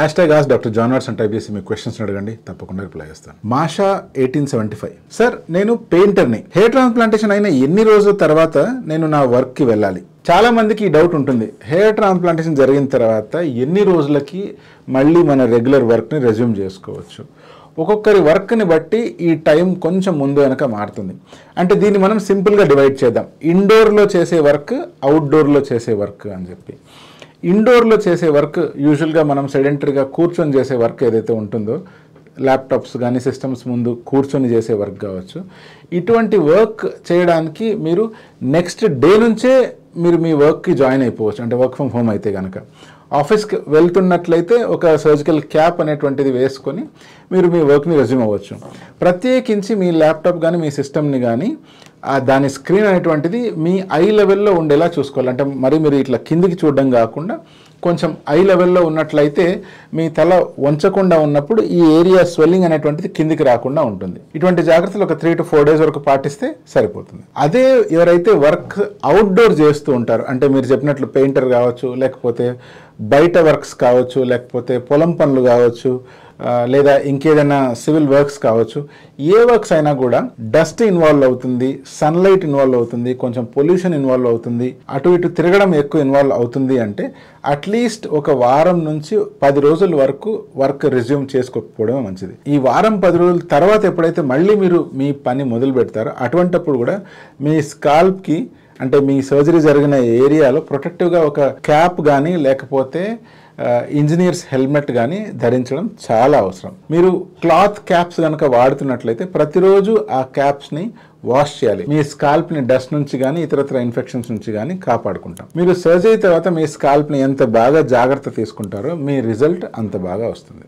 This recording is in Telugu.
#ask Dr. John Watson type చేసి మీ క్వశ్చన్స్ అడగండి, తప్పకుండా రిప్లై చేస్తాను. మాషా 1875. సార్, నేను పెయింటర్ని. హెయిర్ ట్రాన్స్ప్లాంటేషన్ అయిన ఎన్ని రోజుల తర్వాత నేను నా వర్క్కి వెళ్ళాలి? చాలా మందికి ఈ డౌట్ ఉంటుంది. హెయిర్ ట్రాన్స్ప్లాంటేషన్ జరిగిన తర్వాత ఎన్ని రోజులకి మళ్ళీ మన రెగ్యులర్ వర్క్ని రెజ్యూమ్ చేసుకోవచ్చు? ఒక్కొక్కరి వర్క్ని బట్టి ఈ టైం కొంచెం ముందు వెనక మారుతుంది. అంటే దీన్ని మనం సింపుల్గా డివైడ్ చేద్దాం. ఇండోర్లో చేసే వర్క్, అవుట్డోర్లో చేసే వర్క్ అని చెప్పి. ఇండోర్లో చేసే వర్క్ యూజువల్గా మనం సెడెంటరీగా కూర్చొని చేసే వర్క్ ఏదైతే ఉంటుందో, ల్యాప్టాప్స్ కానీ సిస్టమ్స్ ముందు కూర్చొని చేసే వర్క్ కావచ్చు, ఇటువంటి వర్క్ చేయడానికి మీరు నెక్స్ట్ డే నుంచే మీరు మీ వర్క్కి జాయిన్ అయిపోవచ్చు. అంటే వర్క్ ఫ్రమ్ హోమ్ అయితే కనుక ఆఫీస్కి వెళ్తున్నట్లయితే ఒక సర్జికల్ క్యాప్ అనేటువంటిది వేసుకొని మీరు మీ వర్క్ని రెజ్యూమ్ అవ్వచ్చు. ప్రత్యేకించి మీ ల్యాప్టాప్ కానీ మీ సిస్టమ్ని కానీ దాని స్క్రీన్ అనేటువంటిది మీ ఐ లెవెల్లో ఉండేలా చూసుకోవాలి. అంటే మరి మీరు ఇట్లా కిందికి చూడడం కాకుండా కొంచెం ఐ లెవెల్లో ఉన్నట్లయితే మీ తల వంచకుండా ఉన్నప్పుడు ఈ ఏరియా స్వెల్లింగ్ అనేటువంటిది కిందికి రాకుండా ఉంటుంది. ఇటువంటి జాగ్రత్తలు ఒక 3 to 4 days వరకు పాటిస్తే సరిపోతుంది. అదే ఎవరైతే వర్క్ అవుట్డోర్ చేస్తూ ఉంటారో, అంటే మీరు చెప్పినట్లు పెయింటర్ కావచ్చు, లేకపోతే బయట వర్క్స్ కావచ్చు, లేకపోతే పొలం పనులు కావచ్చు, లేదా ఇంకేదైనా సివిల్ వర్క్స్ కావచ్చు, ఏ వర్క్స్ అయినా కూడా డస్ట్ ఇన్వాల్వ్ అవుతుంది, సన్లైట్ ఇన్వాల్వ్ అవుతుంది, కొంచెం పొల్యూషన్ ఇన్వాల్వ్ అవుతుంది, అటు ఇటు తిరగడం ఎక్కువ ఇన్వాల్వ్ అవుతుంది. అంటే అట్లీస్ట్ ఒక వారం నుంచి 10 రోజుల వరకు వర్క్ రెజ్యూమ్ చేసుకోకపోవడం మంచిది. ఈ వారం 10 రోజుల తర్వాత ఎప్పుడైతే మళ్ళీ మీరు మీ పని మొదలు పెడతారో అటువంటప్పుడు కూడా మీ స్కాల్ప్కి, అంటే మీ సర్జరీ జరిగిన ఏరియాలో ప్రొటెక్టివ్గా ఒక క్యాప్ కానీ లేకపోతే ఇంజనీర్స్ హెల్మెట్ కానీ ధరించడం చాలా అవసరం. మీరు క్లాత్ క్యాప్స్ కనుక వాడుతున్నట్లయితే ప్రతిరోజు ఆ క్యాప్స్ని వాష్ చేయాలి. మీ స్కాల్ప్ని డస్ట్ నుంచి కానీ ఇతరత్ర ఇన్ఫెక్షన్స్ నుంచి కానీ కాపాడుకుంటాం. మీరు సర్జరీ తర్వాత మీ స్కాల్ప్ని ఎంత బాగా జాగ్రత్త తీసుకుంటారో మీ రిజల్ట్ అంత బాగా వస్తుంది.